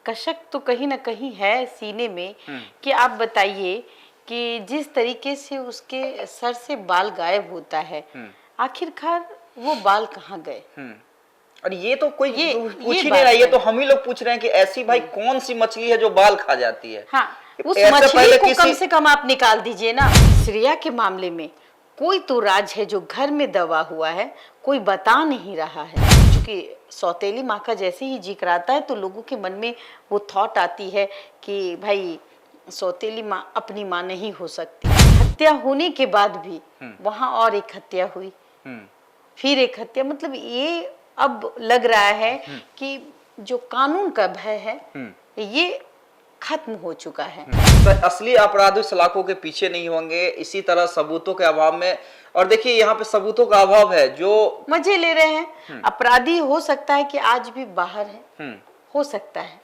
कशक तो कहीं ना कहीं है सीने में कि आप बताइए कि जिस तरीके से उसके सर से बाल गायब होता है, आखिरकार वो बाल कहाँ गए। और ये तो कोई पूछ ही नहीं बात रहा, ये है। तो हम ही लोग पूछ रहे हैं कि ऐसी भाई कौन सी मछली है जो बाल खा जाती है। हाँ, उस ऐसे मछली पहले को किसी कम से कम आप निकाल दीजिए ना। श्रेया के मामले में कोई तो राज है जो घर में दबा हुआ है, कोई बता नहीं रहा है। क्योंकि सौतेली माँ का जैसे ही जिक्र आता है तो लोगों के मन में वो थॉट आती है कि भाई सौतेली माँ अपनी माँ नहीं हो सकती। हत्या होने के बाद भी वहां और एक हत्या हुई, फिर एक हत्या। मतलब ये अब लग रहा है कि जो कानून का भय है ये खत्म हो चुका है। तो असली अपराधी सलाखों के पीछे नहीं होंगे, इसी तरह सबूतों के अभाव में। और देखिए यहाँ पे सबूतों का अभाव है, जो मजे ले रहे हैं। अपराधी हो सकता है कि आज भी बाहर है, हो सकता है।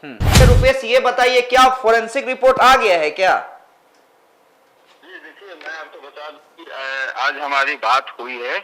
रुपेश ये बताइए, क्या फोरेंसिक रिपोर्ट आ गया है क्या? देखिए, मैं आपको बता दूं कि आज हमारी बात हुई है,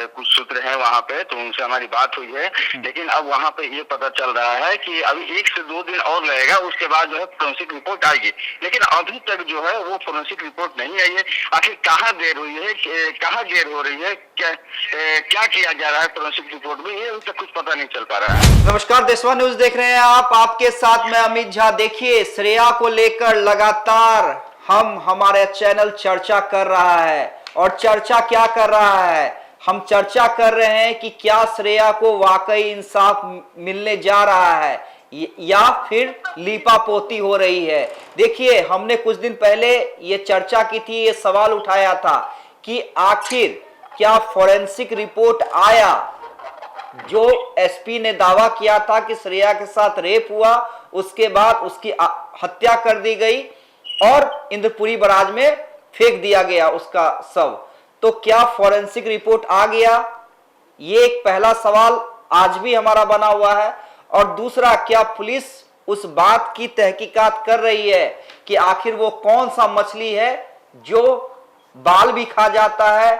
कुछ सूत्र हैं वहाँ पे, तो उनसे हमारी बात हुई है। लेकिन अब वहाँ पे ये पता चल रहा है कि अभी 1 से 2 दिन और लगेगा, उसके बाद जो है फोरेंसिक रिपोर्ट आएगी। लेकिन अभी तक जो है वो फोरेंसिक रिपोर्ट नहीं आई है। आखिर कहाँ देर हुई है, कहाँ देर हो रही है, क्या किया जा रहा है फोरेंसिक रिपोर्ट में, ये अभी तक कुछ पता नहीं चल पा रहा है। नमस्कार, देशवा न्यूज देख रहे हैं आप, आपके साथ मैं अमित झा। देखिए, श्रेया को लेकर लगातार हमारे चैनल चर्चा कर रहा है। और चर्चा क्या कर रहा है? हम चर्चा कर रहे हैं कि क्या श्रेया को वाकई इंसाफ मिलने जा रहा है या फिर लीपापोती हो रही है। देखिए, हमने कुछ दिन पहले ये चर्चा की थी, ये सवाल उठाया था कि आखिर क्या फोरेंसिक रिपोर्ट आया। जो एसपी ने दावा किया था कि श्रेया के साथ रेप हुआ, उसके बाद उसकी हत्या कर दी गई और इंद्रपुरी बराज में फेंक दिया गया उसका शव। तो क्या फोरेंसिक रिपोर्ट आ गया? ये एक पहला सवाल आज भी हमारा बना हुआ है। और दूसरा, क्या पुलिस उस बात की तहकीकात कर रही है कि आखिर वो कौन सा मछली है जो बाल भी खा जाता है,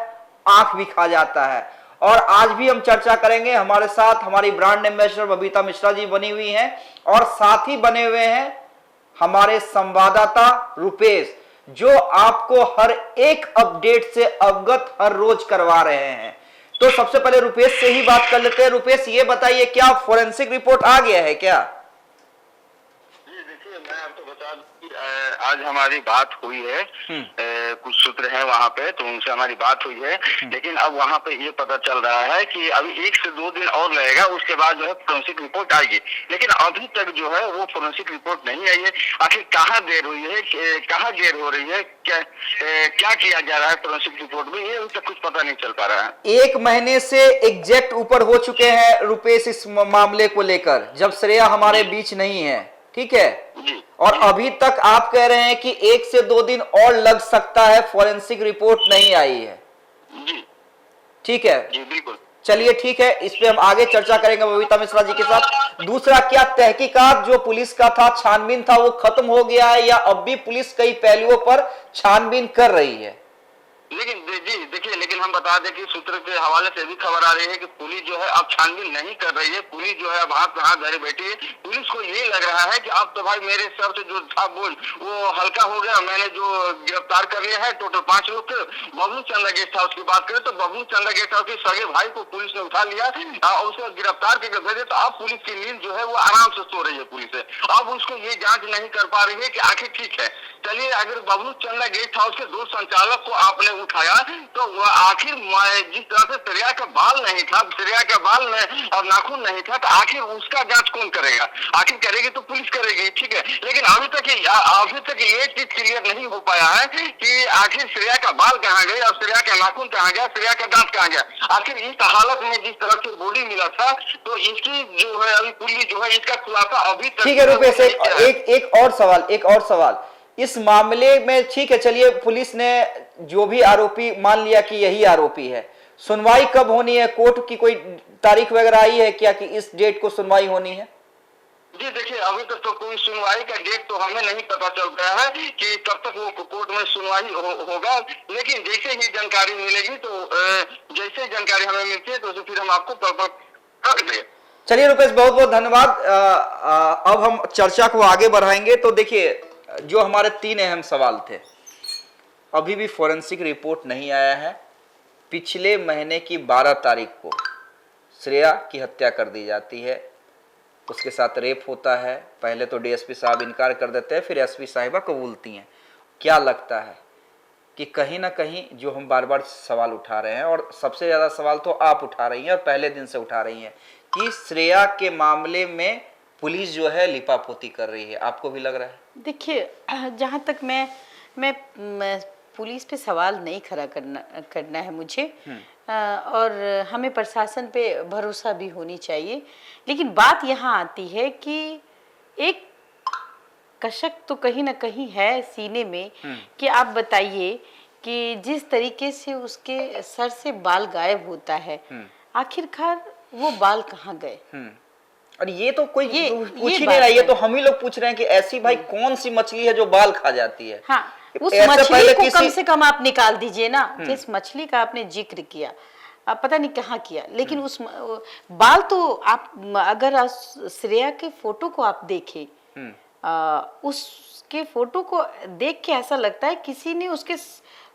आंख भी खा जाता है। और आज भी हम चर्चा करेंगे। हमारे साथ हमारी ब्रांड एम्बेसडर बबीता मिश्रा जी बनी हुई हैं और साथ ही बने हुए हैं हमारे संवाददाता रुपेश, जो आपको हर एक अपडेट से अवगत हर रोज करवा रहे हैं। तो सबसे पहले रुपेश से ही बात कर लेते हैं। रुपेश, ये बताइए, क्या फोरेंसिक रिपोर्ट आ गया है क्या? देखिए, मैं आपको बता दूं कि आज हमारी बात हुई है, कुछ सूत्र हैं वहाँ पे, तो उनसे हमारी बात हुई है। लेकिन अब वहाँ पे ये पता चल रहा है कि अभी 1 से 2 दिन और लगेगा, उसके बाद जो है फोरेंसिक रिपोर्ट आएगी। लेकिन अभी तक जो है वो फोरेंसिक रिपोर्ट नहीं आई है। आखिर कहाँ देर हुई है, कहाँ देर हो रही है, क्या किया जा रहा है फोरेंसिक रिपोर्ट में, ये अभी तक कुछ पता नहीं चल पा रहा है। 1 महीने से एग्जैक्ट ऊपर हो चुके हैं रुपेश इस मामले को लेकर, जब श्रेया हमारे बीच नहीं है, ठीक है। और अभी तक आप कह रहे हैं कि 1 से 2 दिन और लग सकता है, फोरेंसिक रिपोर्ट नहीं आई है। ठीक है, जी बिल्कुल। चलिए ठीक है, इस पे हम आगे चर्चा करेंगे बबीता मिश्रा जी के साथ। दूसरा, क्या तहकीकात जो पुलिस का था, छानबीन था, वो खत्म हो गया है या अब भी पुलिस कई पहलुओं पर छानबीन कर रही है? लेकिन जी देखिए, लेकिन हम बता दें कि सूत्र के हवाले से भी खबर आ रही है कि पुलिस जो है अब छानबीन नहीं कर रही है। पुलिस जो है अब हाथ धरे बैठी है। पुलिस को ये लग रहा है कि अब तो भाई मेरे सर से जो था बोझ वो हल्का हो गया। मैंने जो गिरफ्तार कर लिया है टोटल 5 लोग थे। बबलू चंदा गेस्ट हाउस की बात करें तो बबलू चंदा गेस्ट हाउस के सगे भाई को पुलिस ने उठा लिया और उसको गिरफ्तार करके भेजे। तो अब पुलिस की नींद जो है वो आराम से सो रही है। पुलिस है अब उसको ये जांच नहीं कर पा रही है कि आखिर ठीक है, चलिए अगर बबलू चंदा गेस्ट हाउस के 2 संचालक को आपने उठाया तो आखिर जिस तरह से श्रेया का बाल नहीं था, श्रेया का बाल और नाखून नहीं था, तो आखिर उसका जांच कौन करेगा? आखिर करेगी तो पुलिस करेगी, ठीक है। लेकिन अभी तक ये चीज क्लियर नहीं हो पाया है कि आखिर श्रेया का बाल कहाँ गए और श्रेया का नाखून कहाँ गया, श्रेया का दांत कहाँ गया। आखिर इस हालत में जिस तरह से बॉडी मिला था, तो इसकी जो है अभी पुलिस जो है इसका खुलासा अभी तक। ठीक है रुपेश, एक और सवाल इस मामले में। ठीक है, चलिए, पुलिस ने जो भी आरोपी मान लिया कि यही आरोपी है, सुनवाई कब होनी है? कोर्ट की कोई तारीख वगैरह आई है क्या कि इस डेट को सुनवाई होनी है? जी देखिए, अभी तक तो कोई सुनवाई का डेट तो हमें नहीं पता चल रहा है कि कब तक वो कोर्ट में सुनवाई होगा। लेकिन जैसे ही जानकारी मिलेगी तो जैसे जानकारी हमें मिलती है तो फिर हम आपको कर देंगे। चलिए रुपेश, बहुत बहुत धन्यवाद। अब हम चर्चा को आगे बढ़ाएंगे। तो देखिए, जो हमारे 3 अहम सवाल थे, अभी भी फोरेंसिक रिपोर्ट नहीं आया है। पिछले महीने की 12 तारीख को श्रेया की हत्या कर दी जाती है, उसके साथ रेप होता है। पहले तो डीएसपी साहब इनकार कर देते हैं, फिर एसपी साहिबा कबूलती हैं। क्या लगता है कि कहीं ना कहीं जो हम बार बार सवाल उठा रहे हैं, और सबसे ज़्यादा सवाल तो आप उठा रही हैं और पहले दिन से उठा रही हैं, कि श्रेया के मामले में पुलिस जो है लिपापोती कर रही है, आपको भी लग रहा है? देखिए, जहाँ तक मैं पुलिस पे सवाल नहीं खड़ा करना है मुझे, और हमें प्रशासन पे भरोसा भी होनी चाहिए। लेकिन बात यहाँ आती है कि एक कशक तो कहीं ना कहीं है सीने में, कि आप बताइए कि जिस तरीके से उसके सर से बाल गायब होता है, आखिरकार वो बाल कहाँ गए? और ये तो कोई ये पूछ ही बात नहीं रहा, ये है। तो हम ही लोग पूछ रहे हैं कि ऐसी भाई कौन सी मछली है जो बाल खा जाती है? हाँ, उस ऐसे मछली पहले को किसी- कम से कम आप निकाल दीजिए ना। जिस मछली का आपने जिक्र किया, आप पता नहीं कहाँ किया, लेकिन उस बाल तो आप, अगर श्रेया के फोटो को आप देखें, उसके फोटो को देख के ऐसा लगता है किसी ने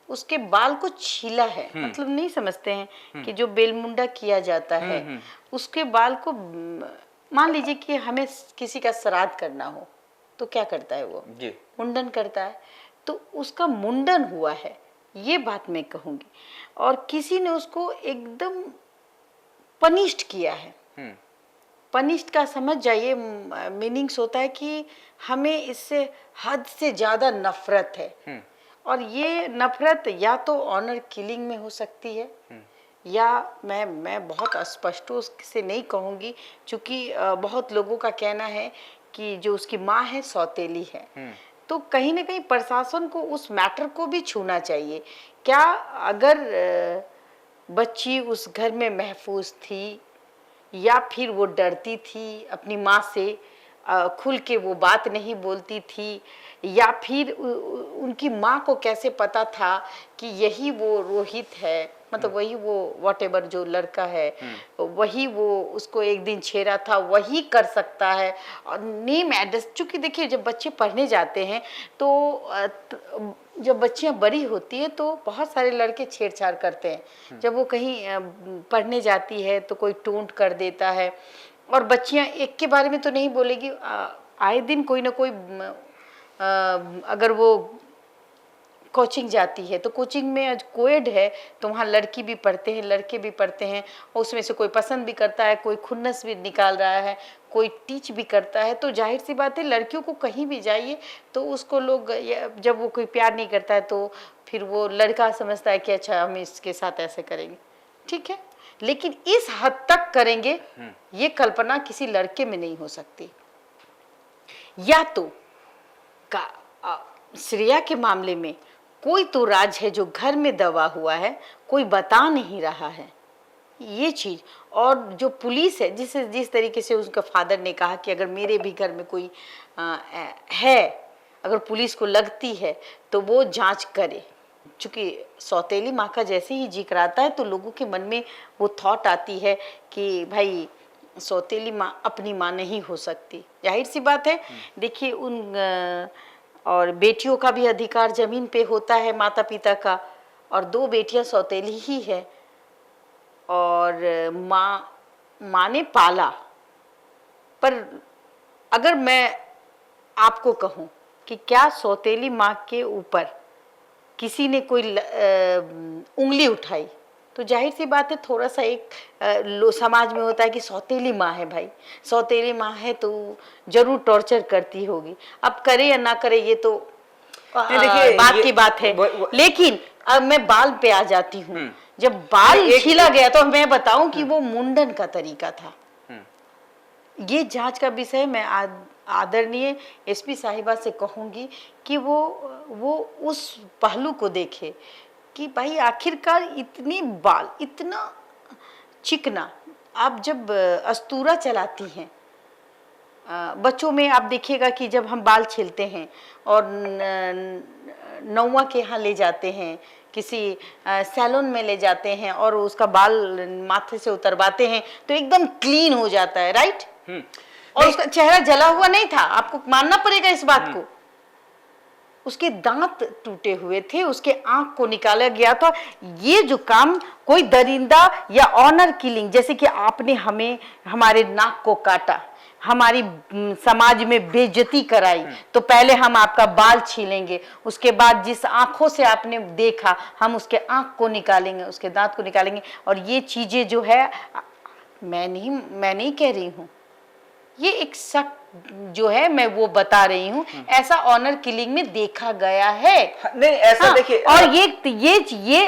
उसके बाल को छीला है। मतलब नहीं समझते हैं कि जो बेलमुंडा किया जाता है, उसके बाल को, मान लीजिए कि हमें किसी का श्राद्ध करना हो तो क्या करता है वो? जी, मुंडन करता है। तो उसका मुंडन हुआ है, ये बात मैं कहूंगी। और किसी ने उसको एकदम पनिष्ड किया है। पनिष्ड का समझ जाइए मीनिंग्स होता है कि हमें इससे हद से ज्यादा नफरत है। और ये नफरत या तो ऑनर किलिंग में हो सकती है, या मैं बहुत स्पष्टों से नहीं कहूँगी, क्योंकि बहुत लोगों का कहना है कि जो उसकी माँ है सौतेली है। तो कहीं ना कहीं प्रशासन को उस मैटर को भी छूना चाहिए। क्या अगर बच्ची उस घर में महफूज थी, या फिर वो डरती थी अपनी माँ से, खुल के वो बात नहीं बोलती थी, या फिर उनकी माँ को कैसे पता था कि यही वो रोहित है, मतलब वही वो व्हाटएवर जो लड़का है, वही वो उसको एक दिन छेड़ा था, वही कर सकता है। और नेम एड्रेस, चूंकि देखिए जब बच्चे पढ़ने जाते हैं तो जब बच्चियां बड़ी होती है तो बहुत सारे लड़के छेड़छाड़ करते हैं। जब वो कहीं पढ़ने जाती है तो कोई टोंट कर देता है, और बच्चियां एक के बारे में तो नहीं बोलेगी, आए दिन कोई ना कोई, अगर वो कोचिंग जाती है तो कोचिंग में कोएड है तो वहाँ लड़की भी पढ़ते हैं लड़के भी पढ़ते हैं, उसमें से कोई पसंद भी करता है, कोई खुन्नस भी निकाल रहा है, कोई टीच भी करता है। तो जाहिर सी बात है लड़कियों को कहीं भी जाइए तो उसको लोग, जब वो कोई प्यार नहीं करता है तो फिर वो लड़का समझता है कि अच्छा हम इसके साथ ऐसे करेंगे, ठीक है। लेकिन इस हद तक करेंगे ये कल्पना किसी लड़के में नहीं हो सकती। या तो श्रेया के मामले में कोई तो राज है जो घर में दबा हुआ है, कोई बता नहीं रहा है ये चीज। और जो पुलिस है, जिस तरीके से उसका फादर ने कहा कि अगर मेरे भी घर में कोई है, अगर पुलिस को लगती है तो वो जांच करे। चूंकि सौतेली माँ का जैसे ही जिक्र आता है तो लोगों के मन में वो थॉट आती है कि भाई सौतेली माँ अपनी माँ नहीं हो सकती, जाहिर सी बात है। देखिए उन और बेटियों का भी अधिकार जमीन पे होता है माता पिता का, और 2 बेटियां सौतेली ही है, और माँ ने पाला। पर अगर मैं आपको कहूँ कि क्या सौतेली माँ के ऊपर किसी ने कोई उंगली उठाई तो जाहिर सी बात है थोड़ा सा एक समाज में होता है कि सौतेली माँ है, भाई सौतेली माँ है तो जरूर टॉर्चर करती होगी। अब करे या ना करे ये तो बात की बात है। लेकिन अब मैं बाल पे आ जाती हूँ। जब बाल छीला गया तो मैं बताऊं कि वो मुंडन का तरीका था। ये जांच का विषय मैं आदरणीय एसपी साहिबा से कहूंगी कि वो उस पहलू को देखे कि भाई आखिरकार इतनी बाल, इतना चिकना, आप जब अस्तूरा चलाती हैं बच्चों में, आप देखिएगा कि जब हम बाल छीलते हैं और नौवा के यहाँ ले जाते हैं किसी सैलून में ले जाते हैं और उसका बाल माथे से उतरवाते हैं तो एकदम क्लीन हो जाता है, राइट। और उसका चेहरा जला हुआ नहीं था, आपको मानना पड़ेगा इस बात को। उसके दांत टूटे हुए थे, उसके आंख को निकाला गया था। ये जो काम कोई दरिंदा या ऑनर किलिंग, जैसे कि आपने हमें हमारे नाक को काटा, हमारी समाज में बेइज्जती कराई, तो पहले हम आपका बाल छीलेंगे, उसके बाद जिस आंखों से आपने देखा हम उसके आंख को निकालेंगे, उसके दांत को निकालेंगे। और ये चीजें जो है मैं नहीं कह रही हूँ, ये एक शक जो है मैं वो बता रही हूँ, ऐसा ऑनर किलिंग में देखा गया है। नहीं ऐसा देखिए, और ये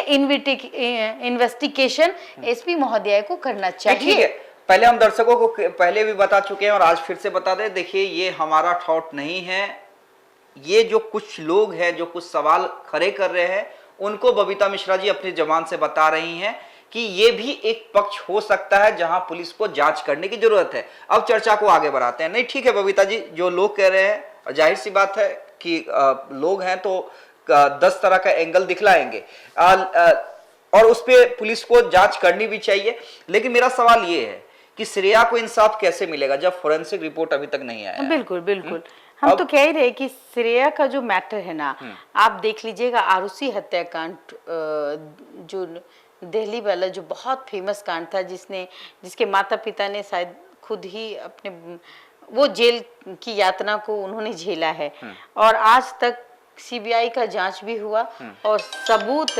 इन्वेस्टिगेशन एसपी महोदय को करना चाहिए। ठीक है, पहले हम दर्शकों को पहले भी बता चुके हैं और आज फिर से बता दें। देखिए ये हमारा थॉट नहीं है, ये जो कुछ लोग हैं जो कुछ सवाल खड़े कर रहे हैं उनको बबीता मिश्रा जी अपनी जबान से बता रही हैं कि ये भी एक पक्ष हो सकता है जहां पुलिस को जांच करने की जरूरत है। अब चर्चा को आगे बढ़ाते हैं। नहीं ठीक है बबीता जी, जो लोग कह रहे हैं, जाहिर सी बात है कि लोग हैं तो 10 तरह का एंगल दिखलाएंगे और उस पे पुलिस को जांच करनी भी चाहिए। लेकिन मेरा सवाल ये है कि श्रेया को इंसाफ कैसे मिलेगा जब फोरेंसिक रिपोर्ट अभी तक नहीं आया? बिल्कुल बिल्कुल, हम तो कह ही रहे कि श्रेया का जो मैटर है ना, आप देख लीजिएगा आरुषि हत्याकांड, जो दिल्ली वाला जो बहुत फेमस कांड था, जिसके माता पिता ने शायद खुद ही अपने वो जेल की यातना को उन्होंने झेला है और आज तक सीबीआई का जांच भी हुआ और सबूत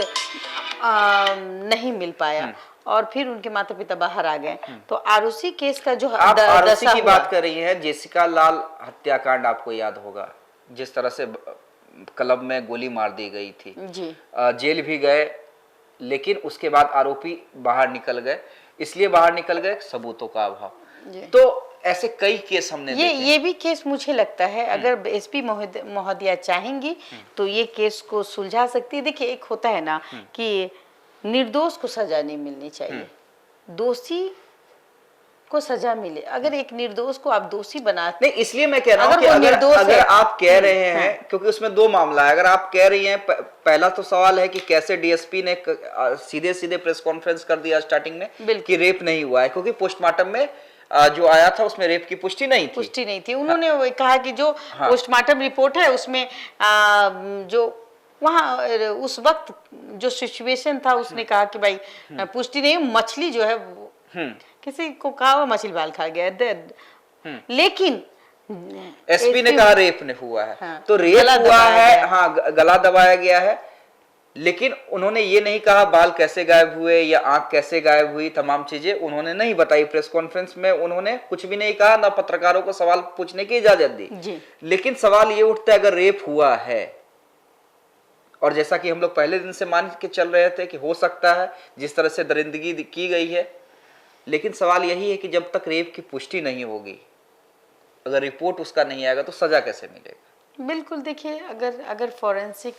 नहीं मिल पाया और फिर उनके माता पिता बाहर आ गए। तो आरुषि केस का जो आप आरुषि की बात कर रही हैं, जेसिका लाल हत्याकांड आपको याद होगा, जिस तरह से क्लब में गोली मार दी गई थी जी, जेल भी गए, लेकिन उसके बाद आरोपी बाहर निकल गए। इसलिए बाहर निकल गए सबूतों का अभाव। तो ऐसे कई केस हमने ये भी केस मुझे लगता है अगर एसपी महोदया चाहेंगी तो ये केस को सुलझा सकती है। देखिए एक होता है ना कि निर्दोष को सजा नहीं मिलनी चाहिए, दोषी को सजा मिले। अगर एक निर्दोष को आप दोषी बनाते, नहीं इसलिए मैं कह रहा हूं कि अगर आप कह रहे हैं, क्योंकि उसमें दो मामला है। अगर आप कह रही हैं, पहला तो सवाल है कि कैसे डीएसपी ने सीधे प्रेस कॉन्फ्रेंस कर दिया स्टार्टिंग में कि रेप नहीं हुआ है, क्योंकि पोस्टमार्टम में जो आया था उसमें रेप की पुष्टि नहीं थी। उन्होंने कहा कि जो पोस्टमार्टम रिपोर्ट है उसमें जो वहाँ उस वक्त जो सिचुएशन था उसने कहा कि भाई पुष्टि नहीं, मछली जो है किसी को कहा मछली बाल खा गया, लेकिन एसपी ने कहा रेप ने हुआ है। हाँ, तो रेप हुआ है, हाँ गला दबाया गया है, लेकिन उन्होंने ये नहीं कहा बाल कैसे गायब हुए या आंख कैसे गायब हुई, तमाम चीजें उन्होंने नहीं बताई। प्रेस कॉन्फ्रेंस में उन्होंने कुछ भी नहीं कहा, ना पत्रकारों को सवाल पूछने की इजाजत दी। लेकिन सवाल ये उठता है अगर रेप हुआ है, और जैसा कि हम लोग पहले दिन से मान के चल रहे थे कि हो सकता है जिस तरह से दरिंदगी की गई है, लेकिन सवाल यही है कि जब तक रेप की पुष्टि नहीं होगी, अगर रिपोर्ट उसका नहीं आएगा तो सजा कैसे मिलेगा? बिल्कुल, देखिए अगर फॉरेंसिक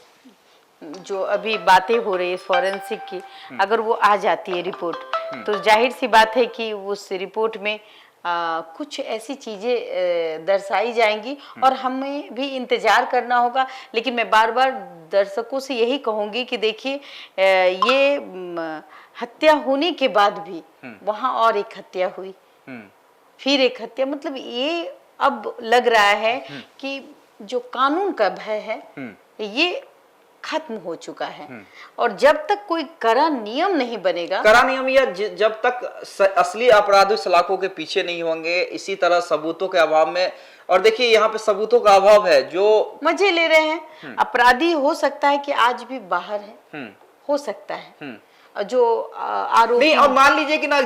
जो अभी बातें हो रही है फॉरेंसिक की, अगर वो आ जाती है रिपोर्ट, तो जाहिर सी बात है कि उस रिपोर्ट में कुछ ऐसी चीजें दर्शाई जाएंगी और हमें भी इंतजार करना होगा। लेकिन मैं बार बार दर्शकों से यही कहूंगी कि देखिए ये हत्या होने के बाद भी वहां और एक हत्या हुई, फिर एक हत्या, मतलब ये अब लग रहा है कि जो कानून का भय है ये खत्म हो चुका है। और जब तक कोई कड़ा नियम नहीं बनेगा, कड़ा नियम, या जब तक असली अपराधी सलाखों के पीछे नहीं होंगे, इसी तरह सबूतों के अभाव में, और देखिए यहाँ पे सबूतों का अभाव है, जो मजे ले रहे हैं अपराधी, हो सकता है कि आज भी बाहर है, हो सकता है जो आरोपी नहीं। और मान लीजिए कि ना,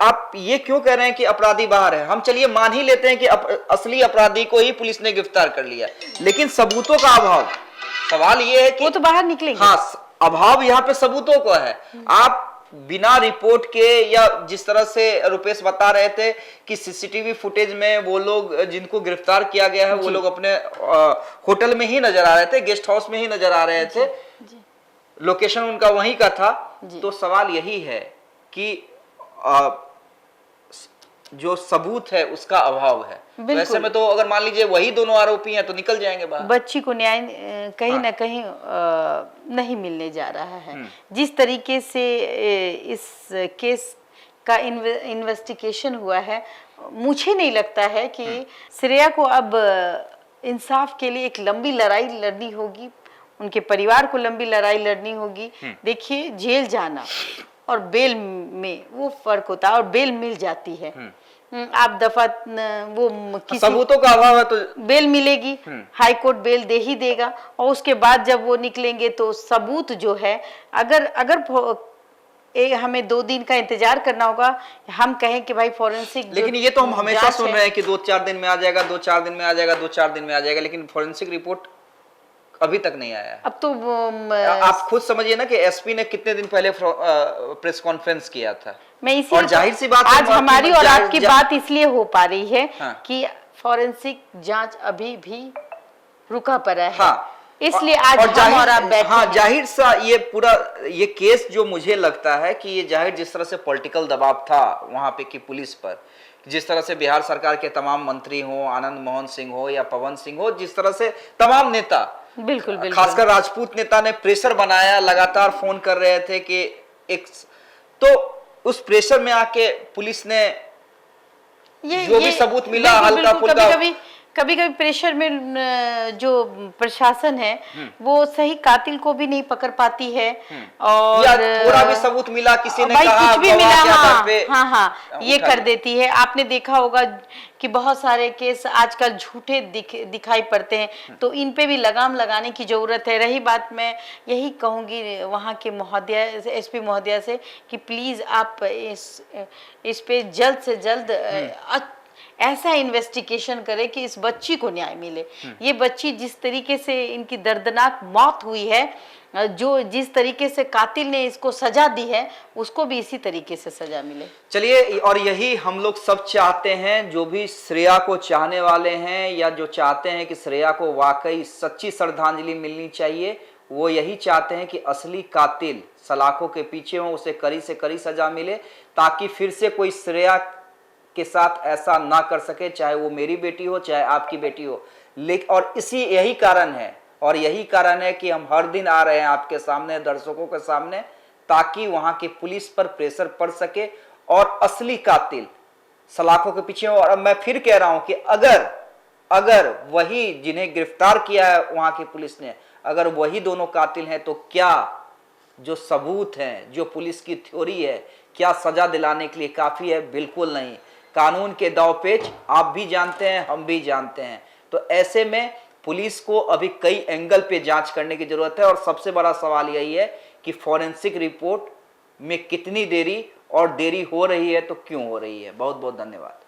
आप ये क्यों कह रहे हैं कि अपराधी बाहर है, हम चलिए मान ही लेते हैं कि असली अपराधी को ही पुलिस ने गिरफ्तार कर लिया, लेकिन सबूतों का अभाव, सवाल ये है कि वो तो बाहर निकलेंगे। हाँ, अभाव यहाँ पे सबूतों का है। आप बिना रिपोर्ट के, या जिस तरह से रुपेश बता रहे थे कि सीसीटीवी फुटेज में वो लोग जिनको गिरफ्तार किया गया है वो लोग अपने होटल में ही नजर आ रहे थे, गेस्ट हाउस में ही नजर आ रहे थे, लोकेशन उनका वहीं का था। तो सवाल यही है कि जो सबूत है उसका अभाव है। तो बिल्कुल। ऐसे में तो अगर मान लीजिए वही दोनों आरोपी हैं तो निकल जाएंगे बाहर। बच्ची को न्याय कहीं हाँ। ना कहीं नहीं मिलने जा रहा है। जिस तरीके से इस केस का इन्वेस्टिगेशन हुआ है, मुझे नहीं लगता है कि श्रेया को अब इंसाफ के लिए एक लंबी लड़ाई लड़नी होगी, उनके परिवार को लंबी लड़ाई लड़नी होगी। देखिए, जेल जाना और बेल में वो फर्क होता है, और बेल मिल जाती है। आप दफा वो किसी सबूतों का अभाव है तो बेल मिलेगी, हाई कोर्ट बेल दे ही देगा, और उसके बाद जब वो निकलेंगे तो सबूत जो है, अगर हमें 2 दिन का इंतजार करना होगा। हम कहें कि भाई फॉरेंसिक, लेकिन ये तो हम हमेशा सुन रहे हैं कि 2-4 दिन में आ जाएगा, 2-4 दिन में आ जाएगा, 2-4 दिन में आ जाएगा, लेकिन फॉरेंसिक रिपोर्ट अभी तक नहीं आया है। अब तो आप खुद समझिए ना कि एसपी ने कितने दिन पहले प्रेस कॉन्फ्रेंस किया था। मैं इसी और जाहिर सी बात है, आज हमारी और आपकी बात इसलिए हो पा रही है हाँ। कि फॉरेंसिक जांच अभी भी रुका पड़ा है। हाँ। इसलिए आज हम और आप बैठे हाँ, हैं। जाहिर सा ये पूरा ये केस जो मुझे लगता है कि ये जाहिर जिस तरह से पॉलिटिकल दबाव था वहां पे की पुलिस पर, जिस तरह से बिहार सरकार के तमाम मंत्री हो, आनंद मोहन सिंह हो या पवन सिंह हो, जिस तरह से तमाम नेता, बिल्कुल बिल्कुल, खासकर राजपूत नेता ने प्रेशर बनाया, लगातार फोन कर रहे थे कि एक, तो उस प्रेशर में आके पुलिस ने जो भी सबूत मिला हल्का फुल्का, कभी कभी प्रेशर में जो प्रशासन है वो सही कातिल को भी नहीं पकड़ पाती है, और या थोड़ा भी सबूत मिला, किसी ने भाई कहा कुछ भी मिला, हाँ, हाँ, ये कर देती है। आपने देखा होगा कि बहुत सारे केस आजकल झूठे दिखाई पड़ते हैं, तो इन पे भी लगाम लगाने की जरूरत है। रही बात, मैं यही कहूंगी वहाँ के महोदय, एसपी महोदया से कि प्लीज आप इस पे जल्द से जल्द ऐसा इन्वेस्टिगेशन करे कि इस बच्ची को न्याय मिले। ये बच्ची जिस तरीके से इनकी दर्दनाक मौत हुई है, जो जिस तरीके से कातिल ने इसको सजा दी है, उसको भी इसी तरीके से सजा मिले। चलिए, और यही हम लोग सब चाहते हैं, जो भी श्रेया को चाहने वाले हैं या जो चाहते हैं कि श्रेया को वाकई सच्ची श्रद्धांजलि मिलनी चाहिए, वो यही चाहते हैं कि असली कातिल सलाखों के पीछे हो, उसे कड़ी से कड़ी सजा मिले, ताकि फिर से कोई श्रेया के साथ ऐसा ना कर सके, चाहे वो मेरी बेटी हो चाहे आपकी बेटी हो। लेकिन और यही कारण है कि हम हर दिन आ रहे हैं आपके सामने, दर्शकों के सामने, ताकि वहां की पुलिस पर प्रेशर पड़ सके और असली कातिल सलाखों के पीछे हो। और मैं फिर कह रहा हूं कि अगर वही जिन्हें गिरफ्तार किया है वहां की पुलिस ने, अगर वही दोनों कातिल हैं, तो क्या जो सबूत हैं, जो पुलिस की थ्योरी है, क्या सजा दिलाने के लिए काफी है? बिल्कुल नहीं। कानून के दांवपेच आप भी जानते हैं, हम भी जानते हैं। तो ऐसे में पुलिस को अभी कई एंगल पे जांच करने की जरूरत है, और सबसे बड़ा सवाल यही है कि फॉरेंसिक रिपोर्ट में कितनी देरी, और देरी हो रही है तो क्यों हो रही है। बहुत बहुत धन्यवाद।